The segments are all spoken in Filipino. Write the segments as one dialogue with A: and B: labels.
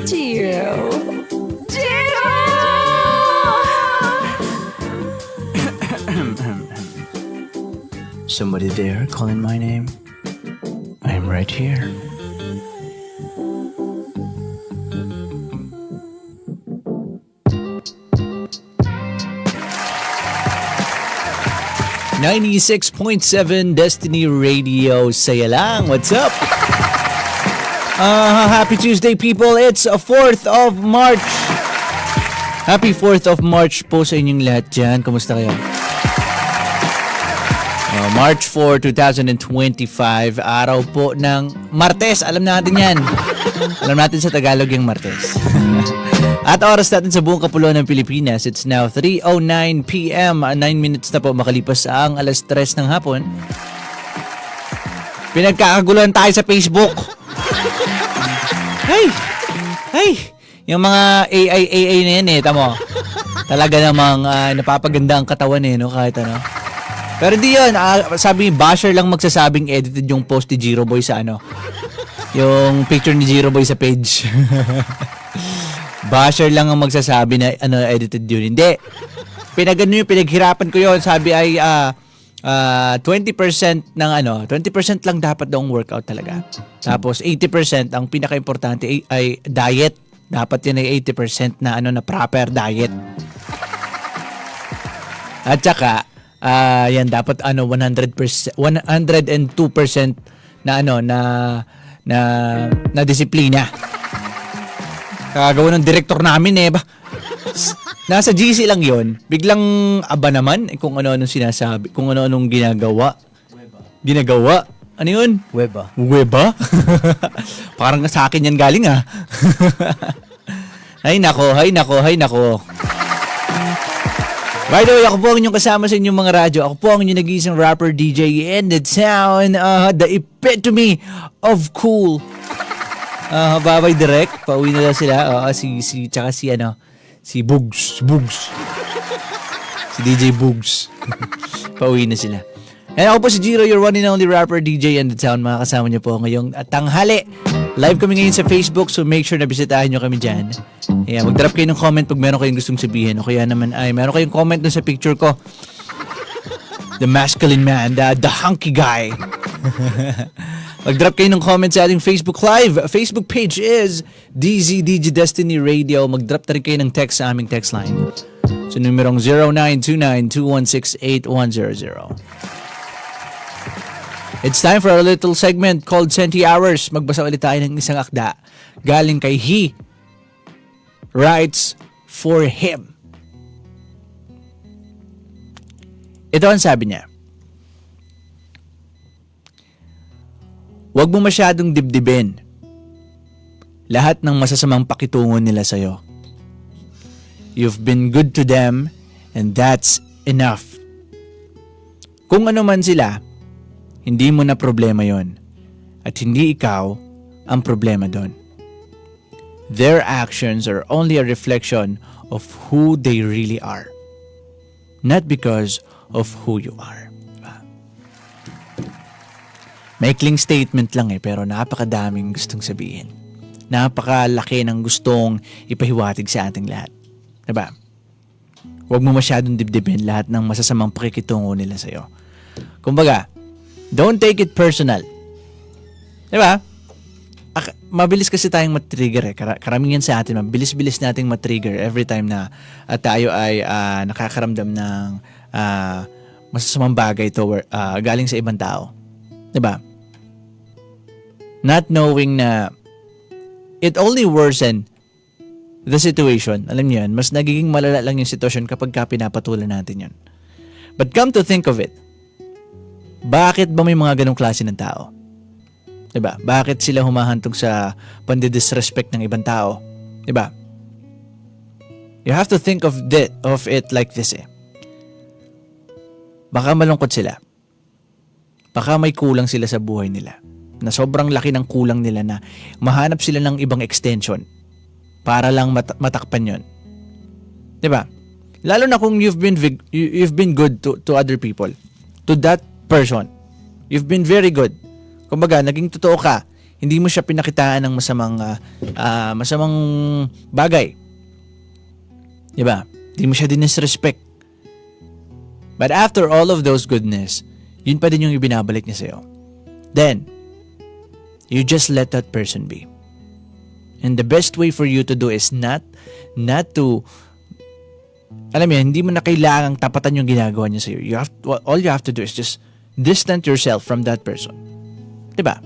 A: Jiro. Jiro!
B: Somebody there calling my name? I'm right here. .7 Destiny Radio. Saya lang. What's up? Happy Tuesday, people. It's 4th of March. Happy 4th of March po sa inyong lahat dyan. Kumusta kayo? March 4, 2025. Araw po ng Martes. Alam natin yan. Alam natin sa Tagalog yung Martes. At oras natin sa buong kapuluan ng Pilipinas, it's now 3:09 p.m. 9 minutes na po makalipas ang alas 3 ng hapon. Pinagkakaguluhan tayo sa Facebook. Hey! Yung mga AI na yan tamo. Talaga namang napapaganda ang katawan no, kahit ano. Pero di yun, sabi basher lang magsasabing edited yung post ni Jiro Boy sa yung picture ni Jiro Boy sa page. Basher lang ang magsasabi na edited yun. Hindi. Pinaghirapan ko yun. Sabi ay 20% ng 20% lang dapat daw ang workout talaga. Tapos 80% ang pinaka-importante ay diet. Dapat yun ay 80% na na proper diet. At saka yan dapat 100% 102% na disiplina. Kagawa ng director namin nasa GC lang yon. Biglang aba naman kung ano-anong sinasabi, kung ano-anong ginagawa. Ano yun?
C: Weba?
B: Parang sa akin yan galing Hay nako. By the way, ako po ang inyong kasama sa inyong mga radyo. Ako po ang inyong nag-iisang rapper, DJ in the town. The epitome of cool. Babay direct. Pauwi na lang sila. Tsaka si Bugs. Si DJ Bugs. Pauwi na sila. And ako po si Jiro, your one and only rapper, DJ in the town. Mga kasama niyo po ngayong tanghali. Live kami ngayon sa Facebook, so make sure na bisitahin nyo kami dyan. Yeah, mag-drop kayo ng comment pag meron kayong gustong sabihin. O kaya naman ay meron kayong comment dun sa picture ko. The masculine man, the hunky guy. Mag-drop kayo ng comment sa ating Facebook Live. Facebook page is DZDG Destiny Radio. Mag-drop na rin kayo ng text sa aming text line. So, numerong 0929-216-8100. It's time for a little segment called Senti Hours. Magbasa ulit tayo ng isang akda. Galing kay He Writes for Him. Ito ang sabi niya. Huwag mo masyadong dibdibin lahat ng masasamang pakitungo nila sa'yo. You've been good to them and that's enough. Kung ano man sila, hindi mo na problema yon at hindi ikaw ang problema doon. Their actions are only a reflection of who they really are, not because of who you are. Maikling statement lang pero napakadaming gustong sabihin. Napakalaki ng gustong ipahiwatig sa ating lahat. Diba? Huwag mo masyadong dibdibin lahat ng masasamang pakikitungo nila sa'yo. Kumbaga, don't take it personal. Diba? Mabilis kasi tayong matrigger Karamihan sa atin, mabilis-bilis nating matrigger every time na tayo ay nakakaramdam ng masasamang bagay galing sa ibang tao. Diba? Not knowing na it only worsen the situation. Alam niyo yan, mas nagiging malala lang yung sitwasyon kapag pinapatulan natin yun. But come to think of it, bakit ba may mga ganong klase ng tao? Diba? Bakit sila humahantog sa pandidisrespect ng ibang tao? Diba? You have to think of it like this Baka malungkot sila. Baka may kulang sila sa buhay nila. Na sobrang laki ng kulang nila na mahanap sila ng ibang extension para lang matakpan yon. Diba? Lalo na kung you've been good to other people. To that person. You've been very good. Kumbaga, naging totoo ka. Hindi mo siya pinakitaan ng masamang bagay. Diba? Hindi mo siya dinisrespect. But after all of those goodness, yun pa din yung ibinabalik niya sa'yo. Then, you just let that person be. And the best way for you to do is not to, alam mo yan, hindi mo na kailangang tapatan yung ginagawa niya sa'yo. All you have to do is just distance yourself from that person. Diba?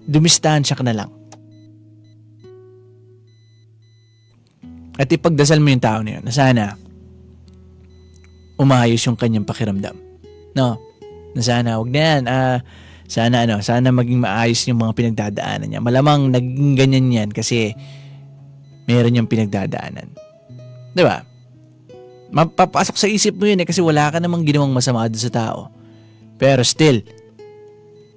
B: Dumistansya ka na lang. At ipagdasal mo yung tao na yun na sana umayos yung kanyang pakiramdam. No? Na sana, wag na yan. Sana maging maayos yung mga pinagdadaanan niya. Malamang naging ganyan yan kasi meron yung pinagdadaanan. Diba? Mapapasok sa isip mo yun kasi wala ka namang ginawang masama doon sa tao. Pero still,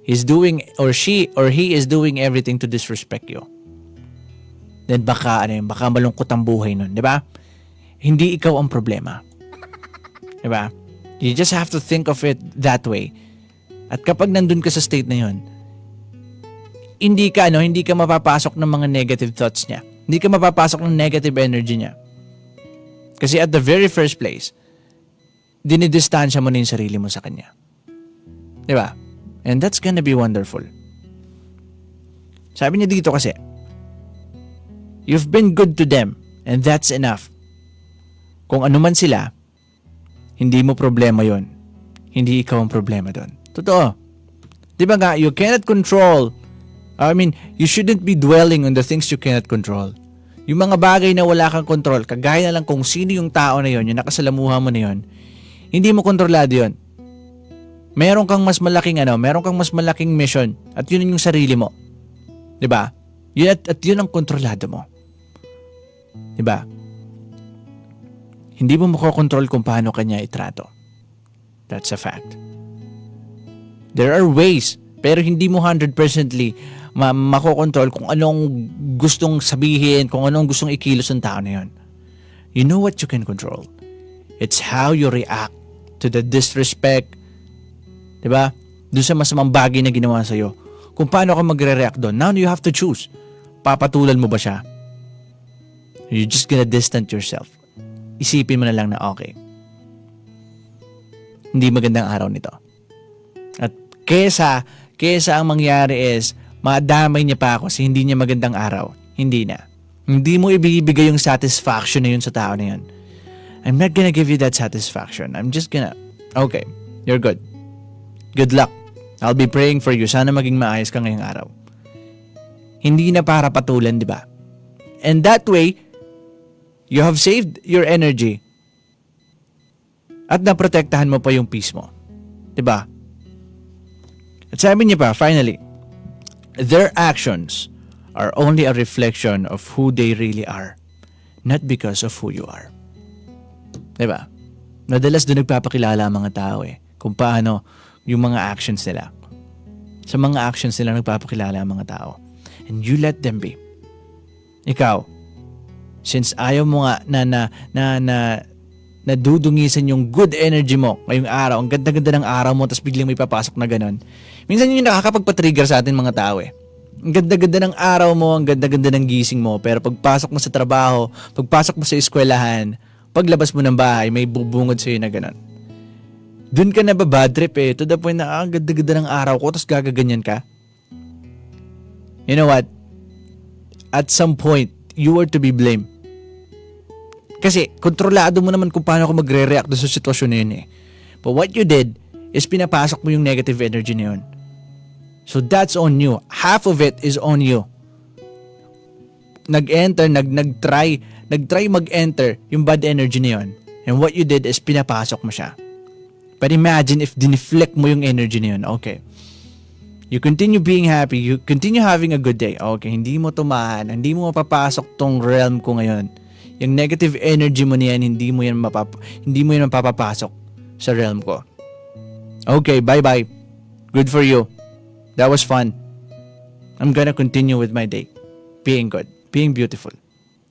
B: he's doing or he is doing everything to disrespect you. Then baka malungkot ang buhay nun, di ba? Hindi ikaw ang problema. Di ba? You just have to think of it that way. At kapag nandun ka sa state na yun, hindi ka mapapasok ng mga negative thoughts niya. Hindi ka mapapasok ng negative energy niya. Kasi at the very first place, dinidistansya mo na yung sarili mo sa kanya. Di ba? And that's gonna be wonderful. Sabi niya dito kasi, you've been good to them and that's enough. Kung ano man sila, hindi mo problema yon. Hindi ikaw ang problema doon. Totoo. Di ba nga, you cannot control. You shouldn't be dwelling on the things you cannot control. Yung mga bagay na wala kang control, kagaya na lang kung sino yung tao na yon, yung nakasalamuha mo na yon, hindi mo kontrolado yon. Meron kang mas malaking mission at yun yung sarili mo. 'Di ba? Yun at yun ang kontrolado mo. 'Di ba? Hindi mo makokontrol kung paano kanya itrato. That's a fact. There are ways, pero hindi mo 100% makokontrol kung anong gustong sabihin, kung anong gustong ikilos ng tao na yun. You know what you can control? It's how you react to the disrespect, diba? Doon sa masamang bagay na ginawa sa'yo. Kung paano ka magre-react doon. Now you have to choose. Papatulan mo ba siya? You're just gonna distance yourself. Isipin mo na lang na okay. Hindi magandang araw nito. At kesa ang mangyari is, madamay niya pa ako kasi hindi niya magandang araw. Hindi na. Hindi mo ibibigay yung satisfaction na yun sa tao na yun. I'm not gonna give you that satisfaction. I'm just gonna, okay, you're good. Good luck. I'll be praying for you. Sana maging maayos ka ngayong araw. Hindi na para patulan, di ba? And that way, you have saved your energy. At naprotektahan mo pa yung peace mo. Di ba? At sabi niya pa, finally, their actions are only a reflection of who they really are, not because of who you are. Diba? Madalas doon nagpapakilala ang mga tao kung paano yung mga actions nila. Sa mga actions nila nagpapakilala ang mga tao. And you let them be. Ikaw, since ayaw mo nga nadudungisan yung good energy mo ngayong araw, ang ganda-ganda ng araw mo, tapos biglang may papasok na ganon. Minsan yun yung nakakapagpa-trigger sa atin mga tao Ang ganda-ganda ng araw mo, ang ganda-ganda ng gising mo, pero pagpasok mo sa trabaho, pagpasok mo sa eskwelahan, paglabas mo ng bahay, may bubungod sa'yo na ganon. Doon ka na ba bad trip to the point na ang ganda-ganda ng araw ko, tapos gagaganyan ka? You know what? At some point, you are to be blamed. Kasi, kontrolado mo naman kung paano ka magre-react sa sitwasyon na yun But what you did is pinapasok mo yung negative energy na yun. So that's on you. Half of it is on you. Nag-enter, nag-try mag-enter yung bad energy na yun. And what you did is pinapasok mo siya. But imagine if dineflect mo yung energy na yun. Okay. You continue being happy. You continue having a good day. Okay. Hindi mo tumahan. Hindi mo mapapasok tong realm ko ngayon. Yung negative energy mo niyan, hindi mo yan mapapasok sa realm ko. Okay, bye-bye. Good for you. That was fun. I'm gonna continue with my day. Being good. Being beautiful.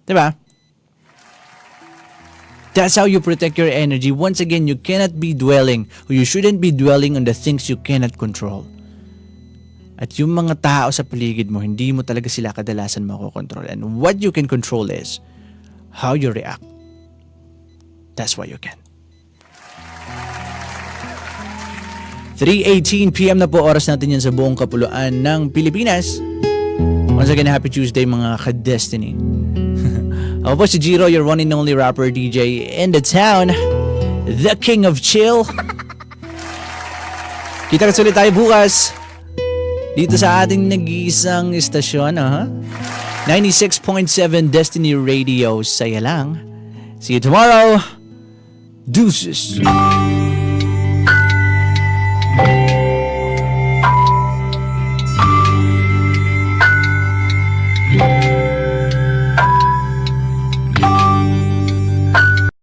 B: Diba? That's how you protect your energy. Once again, you cannot be dwelling, or you shouldn't be dwelling on the things you cannot control. At yung mga tao sa paligid mo, hindi mo talaga sila kadalasan makokontrol. And what you can control is how you react. That's what you can. 3:18 PM na po oras natin yan sa buong kapuluan ng Pilipinas. Once again, happy Tuesday mga ka-Destiny. Ako po si Jiro, your one and only rapper DJ in the town. The King of Chill. Kita-kits ulit tayo bukas dito sa ating nag-iisang istasyon. 96.7 Destiny Radio. Saya lang. See you tomorrow. Deuces.